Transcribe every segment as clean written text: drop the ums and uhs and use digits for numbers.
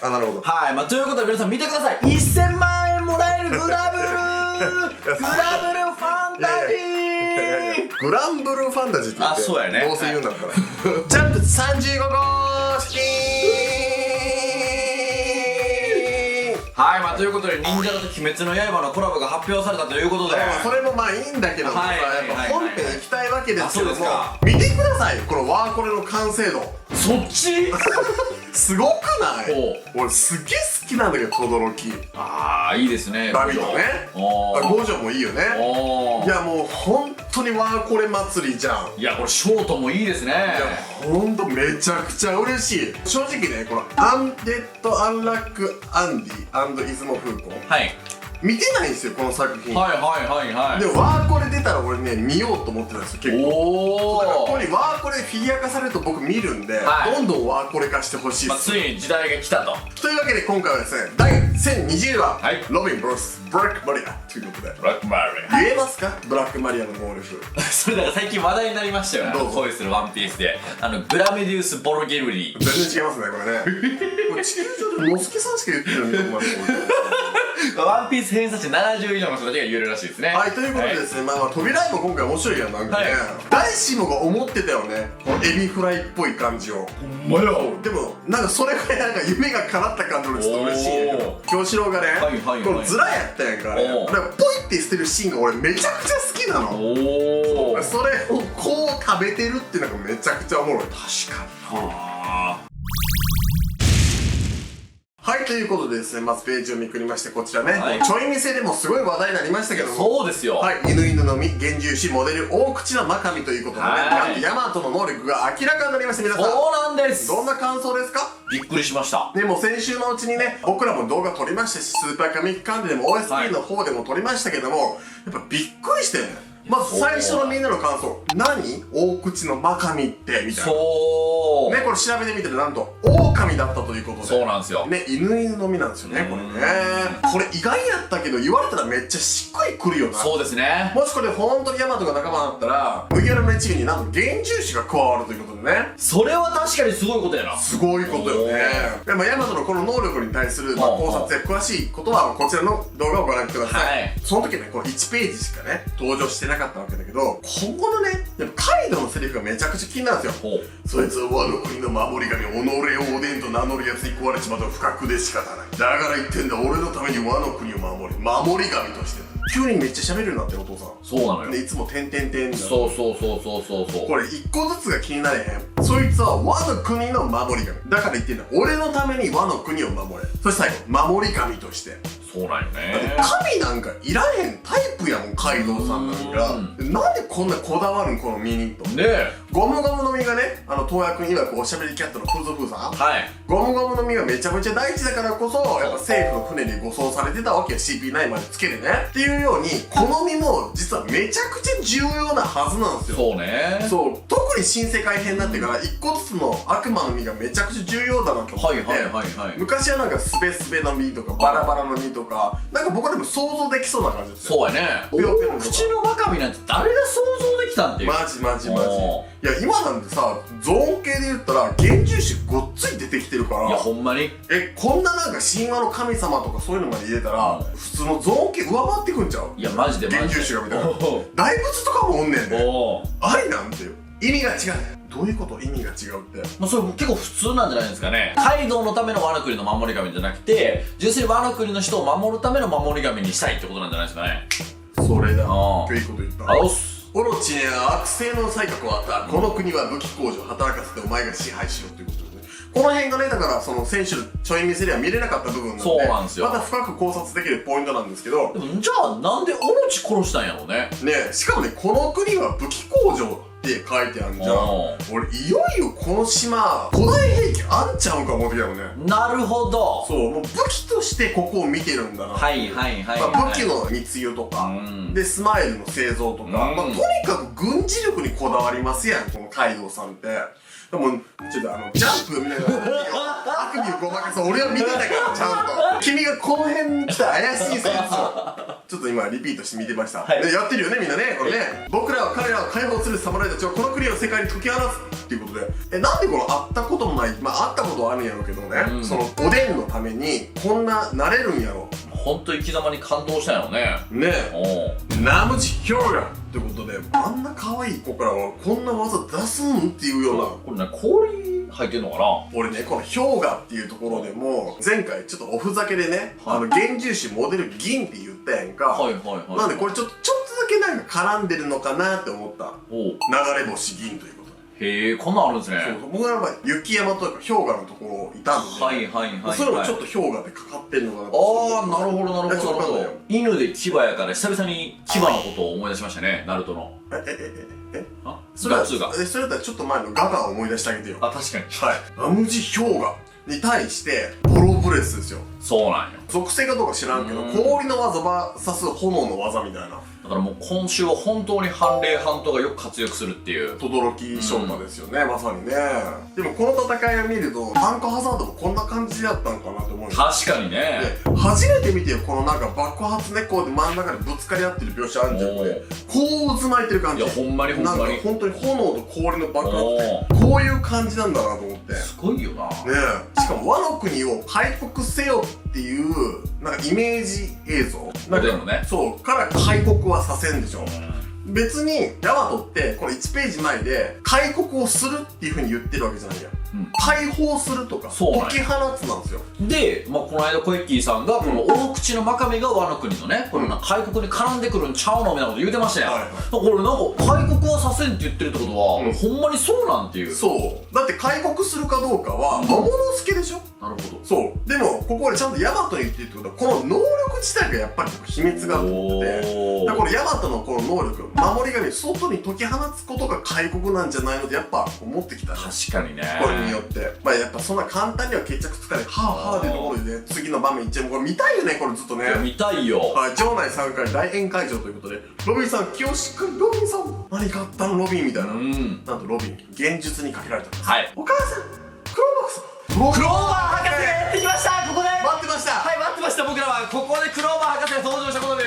で。あ、なるほど。はい、ということで皆さん見てください。1000万円もらえるグラブルファンタジー。グランブルーファンタジーって言って、あ、そうやね。どうせ言うんだったら。ジャンプ35号式。はい、ということで、忍者だと鬼滅の刃のコラボが発表されたということで。それもまあいいんだけどもさ、はいやっぱ本編行きたいわけですけども、あ、そうですか。見てください、このワーコレの完成度。そっちすごくない？お俺すげえ好きなんだけど、轟。あー、いいですね。ラビットね。おー。五条もいいよね。おー。いやもう本当にワーコレ祭りじゃん。いや、これショートもいいですね。いやほんとめちゃくちゃ嬉しい。正直ね、このアンデッド・アンラック・アンディ出雲風子、はい見てないんですよこの作品。はいはいはいはい。でワーコレ出たら俺ね見ようと思ってたんですよ結構。おだからここー。にワーコレフィギュア化されると僕見るんで、はいどんどんワーコレ化してほしいです。ついに時代が来たと。というわけで今回はですね、第1020話、はいロビン vs ブラックマリアということで、ブラックマ言えますかブラックマリアの能力。リア。それだから最近話題になりましたよね。どうぞ恋するワンピースで。グラメディウス・ボロゲルリー。全然違いますねこれね。これ地球上でモスケさんしか言ってるのにここまで。ワンピース偏差値70以上の人たちが言えるらしいですね。はい、ということでですね、まあ扉絵も今回面白いやん、なんかね、はい誰しもが思ってたよね、このエビフライっぽい感じを。ほんまや。でもなんかそれぐらいなんか夢が叶った感じでちょっと嬉しいんだけど、京志郎がね、はいはいはいこのズラやったやんか、あれおーなんかポイって捨てるシーンが俺めちゃくちゃ好きなの。おー。それをこう食べてるっていうのがめちゃくちゃおもろい。確かにな。はい、ということでですね、まずページをめくりまして、こちらね、はいちょい店でもすごい話題になりましたけども、そうですよ。はい、犬の実、幻獣師、モデル、大口の真神ということでね、はいなんとヤマトの能力が明らかになりました、皆さん。そうなんです。どんな感想ですか？びっくりしました。ね、もう先週のうちにね、僕らも動画撮りましたし、スーパーカミックカンデでも OSP の方でも撮りましたけども、やっぱびっくりしてね。まず最初のみんなの感想。何？大口の真神って、みたいな。そう。ね、これ調べてみたらなんと、狼だったということで。そうなんですよ。ね、犬の実なんですよね、これね。これ意外やったけど、言われたらめっちゃしっくりくるよな。そうですね。もしこれ本当にヤマトが仲間だったら、麦わらの一味になんと幻獣師が加わるということでね。それは確かにすごいことやな。すごいことよね。でもヤマトのこの能力に対する、考察や詳しいことはこちらの動画をご覧ください。はいその時ね、この1ページしかね、登場してなかったわけだけど、今後のね、やっぱカイドウのセリフがめちゃくちゃ気になるんですよ。ほう。そいつは我の国の守り神、己をおでんと名乗るやつに壊れちまうと不覚で仕方ない。だから言ってんだ、俺のために和の国を守り神として。急にめっちゃ喋るようになってるお父さん。そうなのよ。でいつも点々点だ。そうそうそうそうそうそう。これ一個ずつが気になれへん。そいつは和の国の守り神。だから言ってんだ。俺のために和の国を守れ。そして最後、守り神として。そうなんよだってね。神なんかいらへんタイプやもん、カイドウさんなんか。なんでこんなこだわるん、このミニと。ねえ。ゴムゴムの実がね、東野くん曰くおしゃべりキャットの風俗さん。はい。ゴムゴムの実がめちゃめちゃ大事だからこそ、やっぱ政府の船に護送されてたわけよ。CP9 までつけてね。っていうように、この実も実はめちゃくちゃ重要なはずなんですよ。そうね。そう、特に新世界編になってから一個ずつの悪魔の実がめちゃくちゃ重要だなと思ってて、はいはいはいはい。昔はなんかスベスベの実とかバラバラの実とか、なんか僕でも想像できそうな感じですよ。そうやね。ぴょんぴょんとか口のバカミなんて誰が想像できたんっていう。マジマジマジ。おいや今なんてさ、ゾーン系で言ったら幻獣種ごっつい出てきてるからいやほんまに。こんななんか神話の神様とかそういうのまで入れたら、普通のゾーン系上回ってくんちゃう？いやマジでマジで。幻獣種がみたいな。お大仏とかもおんねんね。お。ありなんてよ。意味が違う。どういうこと？意味が違うって。まあそれ結構普通なんじゃないですかね。カイドウのためのワノ国の守り神じゃなくて、純粋にワノ国の人を守るための守り神にしたいってことなんじゃないですかね。それだ。ああということ言った。あおっす。オロチには悪性の才覚をあった。この国は武器工場を働かせてお前が支配しろっていうことですね。この辺がね、だからその選手のちょい見せでは見れなかった部分なんで、そうなんですよまた深く考察できるポイントなんですけど、でもじゃあなんでオロチ殺したんやろうね。ね、しかもね、この国は武器工場って書いてあるじゃん。俺いよいよこの島古代兵器あんちゃうんか思ってきたよね。なるほど。そう、もう武器としてここを見てるんだな。はいはいはい、はい。まあ、武器の密輸とか、でスマイルの製造とか、まあ、とにかく軍事力にこだわりますやん、このカイドウさんって。でもちょっとジャンプみたいなあくびをごまかす俺は見てたからちゃんと君がこの辺に来た怪しい説をちょっと今リピートして見てました、でやってるよねみんなねこれね、僕らは彼らを解放する侍たちをこの国の世界に解き放つっていうことで、なんでこの会ったこともない、まあ会ったことはあるんやろうけどね、そのおでんのためにこんななれるんやろ。ほんと生き様に感動したよね。ねえ、ナムジヒョウガってことで、あんな可愛い子からはこんな技出すんっていうような。これね、氷入ってんのかな。俺ね、この氷河っていうところでも前回ちょっとおふざけでね、幻獣種モデル銀って言ったやんか。なんでこれちょっとだけなんか絡んでるのかなって思った。流れ星銀ということ。へえ、こんなんあるんですね。そう、僕はやっぱ雪山というか氷河のところいたんで、それもちょっと氷河でかかってるのかな。ああ、なるほどなるほど。犬で牙やから久々に牙のことを思い出しましたね、ナルトの。それは2が。それだったらちょっと前のガガを思い出してあげてよ。あ、確かに。ナムジ氷河に対してボロブレスですよ。そうなんよ。属性かどうか知らんけど、氷の技vs炎の技みたいな。だからもう今週は本当に半霊半島がよく活躍するっていう轟翔太ですよね、まさにね。でもこの戦いを見るとタンクハザードもこんな感じだったのかなって思う。確かにね。初めて見てよ、このなんか爆発ね、こうで真ん中でぶつかり合ってる描写あるじゃん。これこう渦巻いてる感じ。いや、ほんまにほんまに。なんか本当に炎と氷の爆発ってこういう感じなんだなと思って。すごいよな。ねえ、しかも和の国を開国せよっていうなんかイメージ映像なんかね、そうから開国はさせんでしょ。別にヤマトってこの1ページ前で開国をするっていう風に言ってるわけじゃないや、解放するとか解き放つなんですよ。で、まあ、この間コエッキーさんがこの大口の真壁が和の国のね、これ開国に絡んでくるんちゃうのみたいなこと言うてましたよ。これなんか開国はさせんって言ってるってことは、ほんまにそうなんていう。そうだって開国するかどうかは魔物助でしょ。なるほど。そうでもここでちゃんとヤマトに言ってるってことはこの能力自体がやっぱり秘密があって、だからこれヤマトのこの能力守り神外に解き放つことが開国なんじゃないのってやっぱ思ってきた。確かにね。これによってまあやっぱそんな簡単には決着つかないはあはあっていうところでね、次の場面いっちゃう。これ見たいよね、これずっとね。見たいよ。はい、場内参加に大宴会場ということで、ロビンさん気をしっかり、ロビンさん何かあったのロビンみたいな。なんとロビン幻術にかけられたんです。お母さんクローバーさんクローバー博士がやってきました。ここで待ってました。はい、待ってました。僕らはここでクローバー博士が登場したことで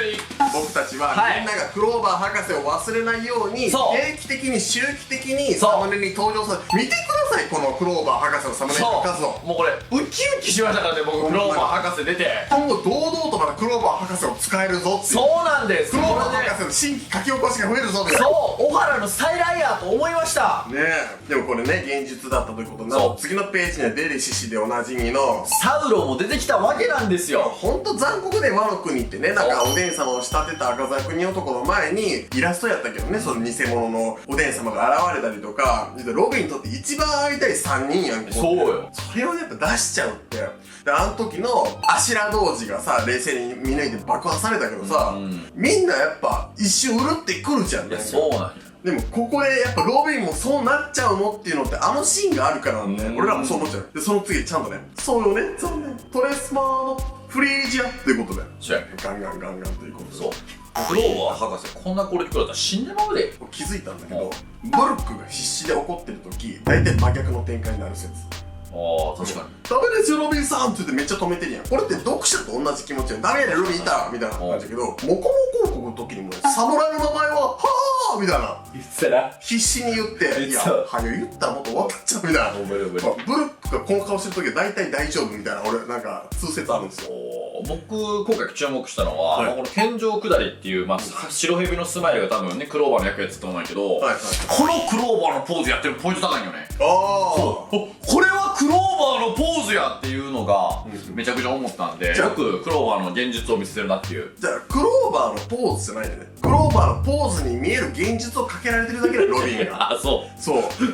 僕たちはみんながクローバー博士を忘れないように定期的に周期的にサムネに登場させ見てください、このクローバー博士のサムネの数を。もうこれウキウキしましたからね、僕クローバー博士出て今後堂々とまたクローバー博士を使えるぞっていう。そうなんです。クローバー博士の新規書き起こしが増えるぞみたいな。そう、小原の再来やと思いましたねえ。でもこれね、現実だったということなの。次のページにはデリシシでおなじみのサウロも出てきたわけなんですよ。ほんと残酷で和の国ってね、なんかおでん様を仕立てた赤座国男の前にイラストやったけどね、その偽物のおでん様が現れたりとか、ロビンにとって一番会いたい3人やんけ。そうよ。それをやっぱ出しちゃうって。で、あの時のアシラ童子がさ、冷静に見抜いて爆破されたけどさ、みんなやっぱ一瞬うるってくるじゃんね。そうなんや。でもここでやっぱロビンもそうなっちゃうのっていうのってあのシーンがあるからなんで、俺らもそう思っちゃう。でその次ちゃんとね、そうよね、残念トレスマーのフリージアっていうことでガンガンガンガンということで、そうクローバー博士こんな攻撃食らったら死んでまうで。気づいたんだけど、ブルックが必死で怒ってる時大体真逆の展開になる説。ああ、確かに。ダメですよロビンさんって言ってめっちゃ止めてるやん。これって読者と同じ気持ちやん。ダメやねロビンいたみたいな感じだけど、モコモコ広告の時にもね、侍の名前ははーみたいな言ってたな。必死に言って、いや、はよ言ったらもっと分かっちゃうみたいな。ブルックがこの顔してる時は大体大丈夫みたいな、俺なんか通説あるんですよ。僕今回注目したのは、この天井下りっていう、白蛇のスマイルが多分ねクローバーの役やってたと思うんだけど、このクローバーのポーズやってるポイント高いんよね。これはクローバーのポーズやっていうのがめちゃくちゃ思ったんで、よくクローバーの現実を見せてるなっていう。じゃあクローバーのポーズじゃないよね。クローバーのポーズに見える現実をかけられてるだけでロビンが。そ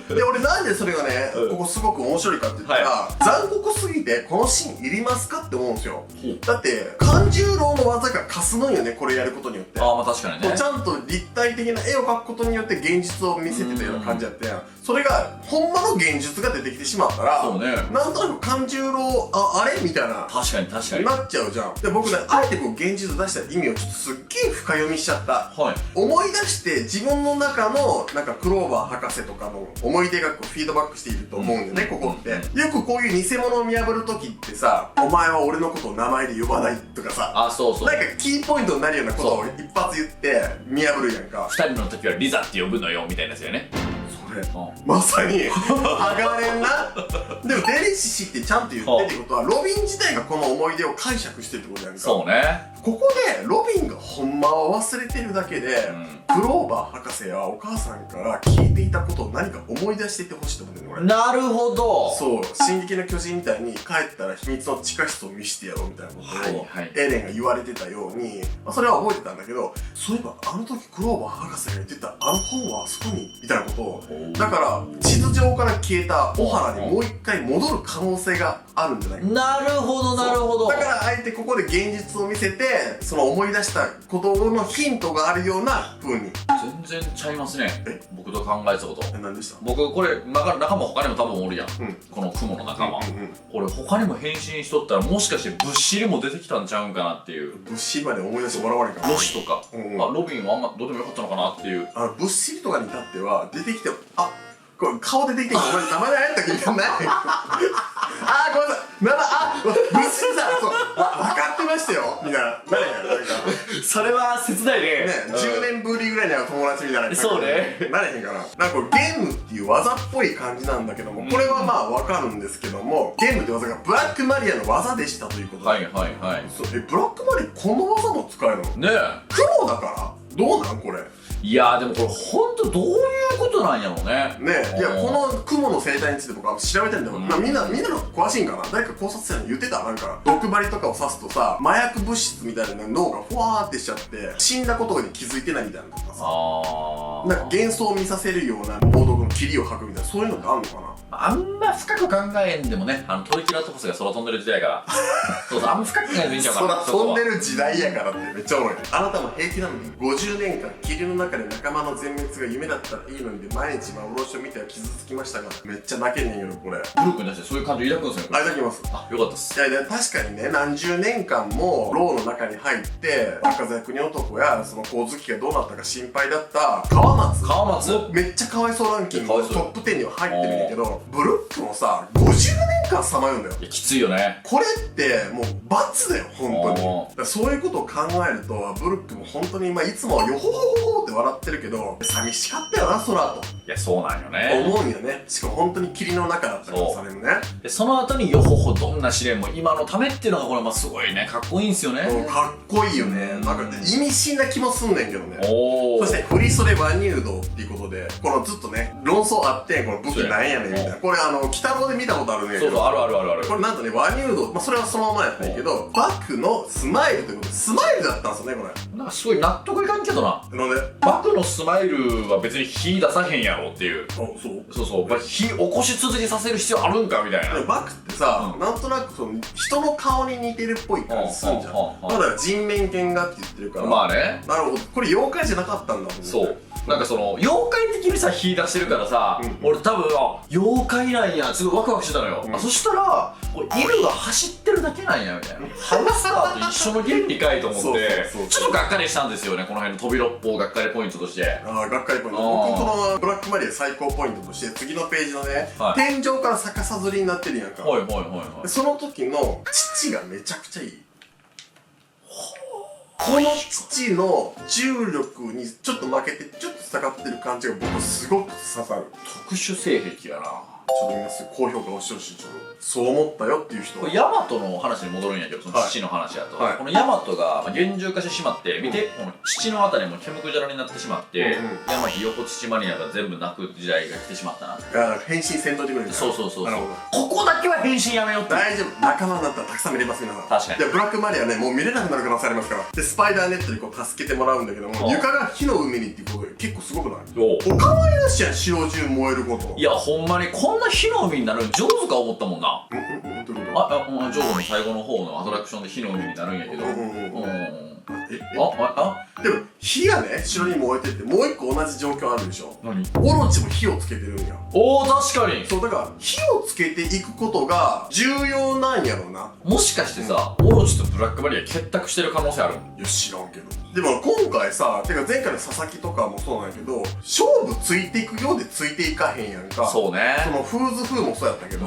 うで、俺なんでそれがね、ここすごく面白いかって言ったら、残酷すぎてこのシーンいりますかって思うんですよ。だって勘十郎の技がかすのんよね、これやることによって。ああ、まあ確かにね。ちゃんと立体的な絵を描くことによって現実を見せてたような感じやって、それがほんまの現実が出てきてしまったら、そうね。なんとなく勘十郎、あれみたいな。確かに確かに。なっちゃうじゃん。で、僕ね、あえてこう、現実出した意味をちょっとすっげえ深読みしちゃった。はい。思い出して自分の中の、なんかクローバー博士とかの思い出がこうフィードバックしていると思うんだよね、ここって。よくこういう偽物を見破るときってさ、お前は俺のことを名前で呼ばないとかさ、あ、そうそう。なんかキーポイントになるようなことを一発言って見破るやんか。二人の時はリザって呼ぶのよ、みたいなやつよね。それ、まさに、剥がれんな。でも、デリシシってちゃんと言ってってことは、ロビン自体がこの思い出を解釈してるってことやんか。そうね。ここでロビンがほんまは忘れてるだけで、クローバー博士はお母さんから聞いていたことを何か思い出していてほしいと思うんだよね、俺。なるほど。そう、進撃の巨人みたいに帰ったら秘密の地下室を見せてやろうみたいなことを、エレンが言われてたように、まあ、それは覚えてたんだけど、そういえばあの時クローバー博士が言ってたあの本はあそこにみたいなことを、だから地図上から消えた小原にもう一回戻る可能性があるんじゃないか。なるほどなるほど。だからあえてここで現実を見せて、その思い出したことのヒントがあるような風に。全然ちゃいますね。僕と考えてたこと。何でした？僕これ仲間他にも多分おるやん、この雲の仲間。俺他にも変身しとったらもしかしてぶっしりも出てきたんちゃうんかなっていう。ぶっしりまで思い出して笑われるから。ロシとか、ロビンはあんまどうでもよかったのかなっていう。ぶっしりとかに至っては出てきて、これ顔出てきて、お前名前何やったっけみたいな。ごめんなさい。ぶっしりさん、そう、分かってましたよみたいな。何やなんか。それは切ないね。10年ぶりぐらいに会う友達みたいな。そうね。なれへんかな。なんかこれゲームっていう技っぽい感じなんだけども、これはまあ分かるんですけども、ゲームって技がブラックマリアの技でしたということで。はいはいはい。そう、ブラックマリアこの技も使えるの？ねえ。黒だからどうなんこれ。いやーでもこれほんとどういうことなんやろうね。ねえ、いやこの雲の生態について僕は調べてんだよ。まあみんなの詳しいんかな。誰か考察者に言ってた。なんか毒針とかを刺すとさ、麻薬物質みたいな脳がふわーってしちゃって死んだことに気づいてないみたいなとかさ、なんか幻想を見させるような猛毒の霧を吐くみたいな、そういうのってあんのかな。あんま深く考えんでもね、トリケラトプスが空飛んでる時代やからそうそう、あんま深く考えずにいいんちゃうかな。空飛んでる時代やからってめっちゃおもろい。あなたも平気なのに50年間霧の中で仲間の全滅が夢だったらいいのにで毎日幻を見ては傷つきましたが、めっちゃ泣けんねんけどこれ。ブルー君に対してそういう感情抱くんですよ。抱きます。あ、よかったっす。いや確かにね、何十年間も牢の中に入って赤座国男やその光月がどうなったか心配だった川松めっちゃかわいそうランキングのトップ10には入ってるんだけど、ブルックもさ50年間さまようんだよ。いやきついよね。これってもう罰だよ本当に。だからそういうことを考えるとブルックも本当にいつもはヨホホホホって笑ってるけど寂しかったよな空と。いやそうなんよね。思うんよね。しかも本当に霧の中だったからされるね。でその後にヨホホどんな試練も今のためっていうのがこれすごいね、かっこいいんすよね。かっこいいよね。なんか意味深な気もすんねんけどね。そして振り袖和入道っていうことでこのずっとね論争あって、この武器なんやねんみたいな。これ北郎で見たことあるねんけど。そうそう、あるあるあるある。これなんとね和入道、それはそのままやったんやけど、バックのスマイルということでスマイルだったんですよねこれ。なんかすごい納得いかんけどな。なんでバクのスマイルは別に火出さへんやろっていう。そうそう、火起こし続けさせる必要あるんかみたいな。バクってさ、なんとなくその人の顔に似てるっぽい感じするんじゃん。だから人面犬がって言ってるから。まあね。なるほど、これ妖怪じゃなかったんだもんね。そう。なんかその妖怪的にさ火出してるからさ、俺多分妖怪なんやすごいワクワクしてたのよ。そしたら犬が走ってるだけなんやみたいな。ハムスターと一緒の原理かいと思ってちょっとがっかりしたんですよね、この辺の飛び六方がっかりポイントとして。がっかりポイント。僕このブラックマリア最高ポイントとして次のページのね、天井から逆さずりになってるやんか。その時の父がめちゃくちゃいい。この父の重力にちょっと負けてちょっと下がってる感じが僕すごく刺さる。特殊性癖やな。ちょっと皆さん高評価押してほしい。ちょっとそう思ったよっていう人。これヤマトの話に戻るんやけど、その父の話やと、このヤマトが厳重化してしまって、見てこの父のあたりも毛むくじゃらになってしまって、山木横父マニアが全部泣く時代が来てしまったな。変身せんといてくれる。そうここだけは変身やめようって。大丈夫、仲間になったらたくさん見れます。皆さん確かに。でブラックマリアね、もう見れなくなる可能性ありますから。でスパイダーネットにこう助けてもらうんだけども、床が火の海にっていうことで結構すごくない？おかわりなしやん、城中燃えること。いやほんまにこんな火の海になるの上手か思ったもんな。ジョーの最後の方のアトラクションで火の海になるんやけど、でも火がね城に燃えててもう一個同じ状況あるでしょ。何？オロチも火をつけてるんや。おお、確かに。そうだから火をつけていくことが重要なんやろな。もしかしてさ、オロチとブラックマリア結託してる可能性ある？いや知らんけど。でも今回さ、てか前回の佐々木とかもそうなんやけど、勝負ついていくようでついていかへんやんか。そうね。そのフーズフーもそうやったけど、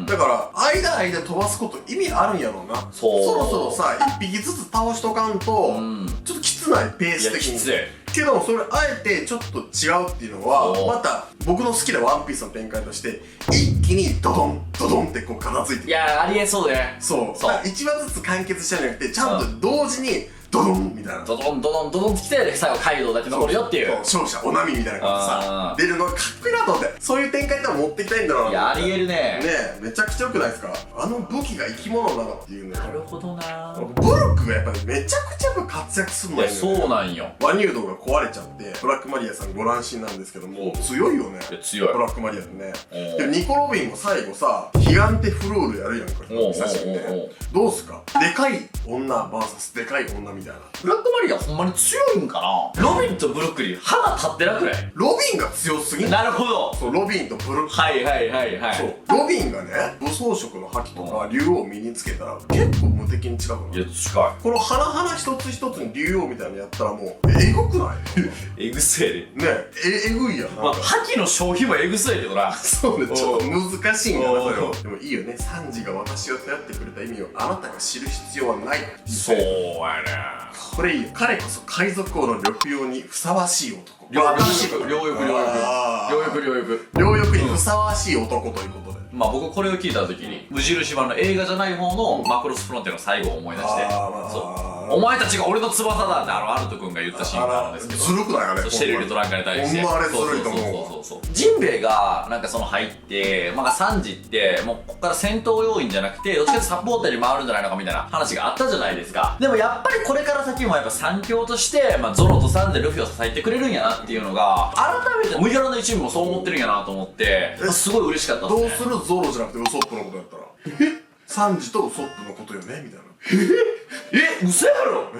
だから間飛ばすこと意味あるんやろうな。そろそろさ一匹ずつ倒しとかんと、ちょっときつないペース的に。きつい。けどそれあえてちょっと違うっていうのはまた僕の好きなワンピースの展開として一気にドドンドドンってこう片付いていやありえそうね。そう一話ずつ完結したんじゃなくてちゃんと同時にドドンみたいなドドンドドンドドンってきて最後カイドウだけ残るよっていう勝者お波みたいな感じさ出るのがかっこいいなと思ってそういう展開って持っていきたいんだろうな。いやありえるね。ねえめちゃくちゃ良くないですか。あの武器が生き物なんだっていうね。なるほどな。ブルックがやっぱりめちゃくちゃ活躍するのよね。そうなんよ。ワニュードが壊れちゃってブラックマリアさんご乱心なんですけども強いよね。強いブラックマリアってね。でニコ・ロビンも最後さヒガンテ・フルールやるやんか久しぶりね。どうすかでかい女 VS でかい女みたいな。ブラックマリアほんまに強いんかな。ロビンとブルックリン歯が立ってなくない？ロビンが強すぎん。なるほど。そうロビンとブルックはいはいはいはい。そうロビンがね武装色の覇気とか竜王を身につけたら結構無敵に近くなる。いや近い。この花一つ一つに竜王みたいなのやったらもうえぐくないえぐそうやで。ねえぐいやん。まあ覇気の消費もえぐそうやけどな。そうねちょっと難しいんだなそれは。でもいいよねサンジが私を頼ってくれた意味をあなたが知る必要はない。そうやね。これいいよ。彼こそ海賊王の緑用にふさわしい男。両翼にふさわしい男ということで。まあ僕これを聞いた時に無印版の映画じゃない方のマクロスフロンティアの最後を思い出してお前たちが俺の翼だってアルト君が言ったシーンがあるんですけどずるくないあれシェリル・トランカに対してほんまあれずるいと思う。ジンベエがなんかその入ってまあサンジってもうここから戦闘要員じゃなくてどっちかというとサポーターに回るんじゃないのかみたいな話があったじゃないですか。でもやっぱりこれから先もやっぱ三強としてまあゾロとサンジでルフィを支えてくれるんやなっていうのが改めて麦わらの一味もそう思ってるんやなと思ってすごい嬉しかったですね。どうするゾロじゃなくてウソップのことやったらサンジとウソップのことよねみたいな。嘘やろ。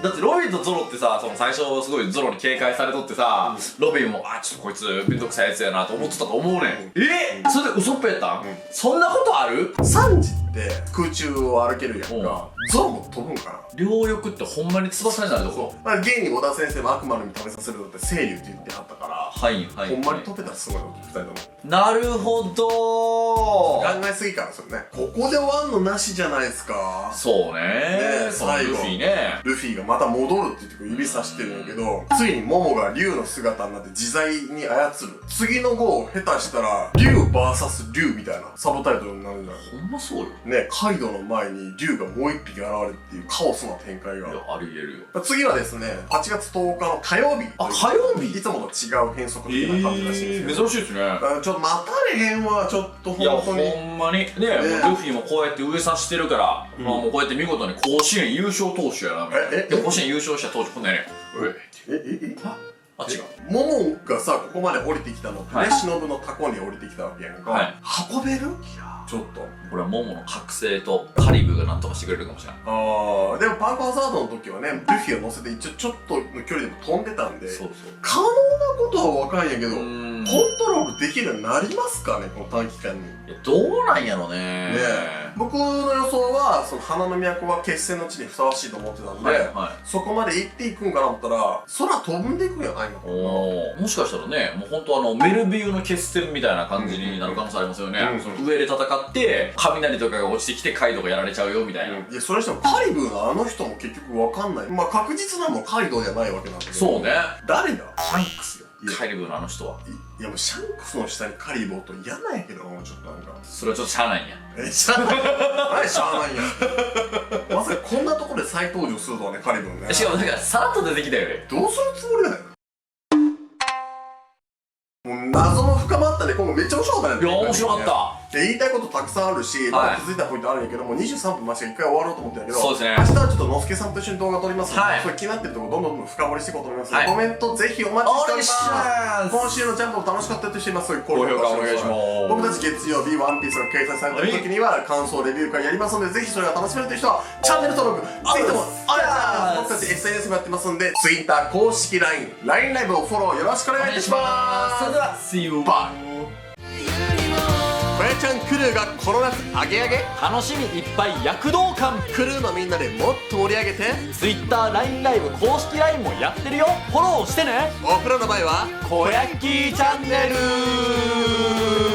だってロビンとゾロってさその最初すごいゾロに警戒されとってさロビンもちょっとこいつめんどくさいやつやなと思ってたと思うねん。それでウソップやったん？そんなことある？サンジって空中を歩けるやんか。ゾロも飛ぶんかな。両翼ってほんまに翼になるとこ。まあ現に小田先生も悪魔の実食べさせるのって青龍って言ってはったからはいはいほんまに飛べたらすごいの2人とも。なるほど考えすぎからそれね。ここで終わんのなしじゃないですか。そうね最後ルフィね。ルフィがまた戻るって言って指さしてるんやけどついにモモが竜の姿になって自在に操る。次の号下手したら竜 VS 竜みたいなサブタイトルになるんじゃないほんまそうよね。カイドウの前に竜がもう一匹現れるっていうカオスな展開が。いやありえるよ。次はですね8月10日の火曜日。火曜日いつもと違う変則的な感じらしいんですけど珍しいですね。ちょっと待たれへんわちょっといや本当に。ほんまにねもうルフィもこうやって上さしてるからまあもうこうやって見事に甲子園優勝投手やなみたいな。甲子園優勝した投手こんなんやねあ違うモモがさここまで降りてきたのってね忍のタコに降りてきたわけやんか。運べる？いやちょっとこれはモモの覚醒とカリブがなんとかしてくれるかもしれない。でもパンクハザードの時はねルフィを乗せて一応ちょっとの距離でも飛んでたんで可能なことは分かんやけどコントロールできるようになりますかねこの短期間に。どうなんやろね。僕の予想はその花の都は決戦の地にふさわしいと思ってたんでそこまで行っていくんかなと思ったら空飛んでいくんやないのかな。もしかしたらねもうほんとメルビューの決戦みたいな感じになる可能性ありますよね。その上で戦って雷とかが落ちてきてカイドウがやられちゃうよみたいな。いやそれにしてもカリブーのあの人も結局わかんない。まあ確実なのもカイドウじゃないわけなんだけどそうね誰だシャンクスよ。カリブーのあの人は。いやもうシャンクスの下にカリボーと嫌なんやけどもうちょっとなんかそれはちょっとしゃあないんや。しゃあない何しゃあないんやまさかこんなところで再登場するとはねカリボーね。しかもなんかさらっと出てきたよね。どうするつもりだよ。もう謎も深まったね。今後めっちゃ面白かったね。いや面白かった。で言いたいことたくさんあるし、まだ気づいたポイントあるんやけども、23分まして1回終わろうと思ってんやけど、そうですね。明日はちょっとのすけさんと一緒に動画撮りますので、はいそれ気になってるところどんどん深掘りしていこうと思いますので、はいコメントぜひお待ちしております。お願いします。今週のジャンプも楽しかったとしています。高評価お願いします。僕たち月曜日ワンピースが掲載されてる時には感想レビュー会やりますので、ぜひそれが楽しめるという人はチャンネル登録ぜひともお願いします。僕たち SNS もやってますんで、Twitter 公式 LINE ライブをフォローよろしくお願いいたします。それでは See you! バイ。小屋ちゃんクルーがこの夏アゲアゲ、楽しみいっぱい躍動感。クルーのみんなでもっと盛り上げて、 Twitter、LINE ライブ公式 LINE もやってるよ。フォローしてね。僕らの場合は小焼きチャンネル。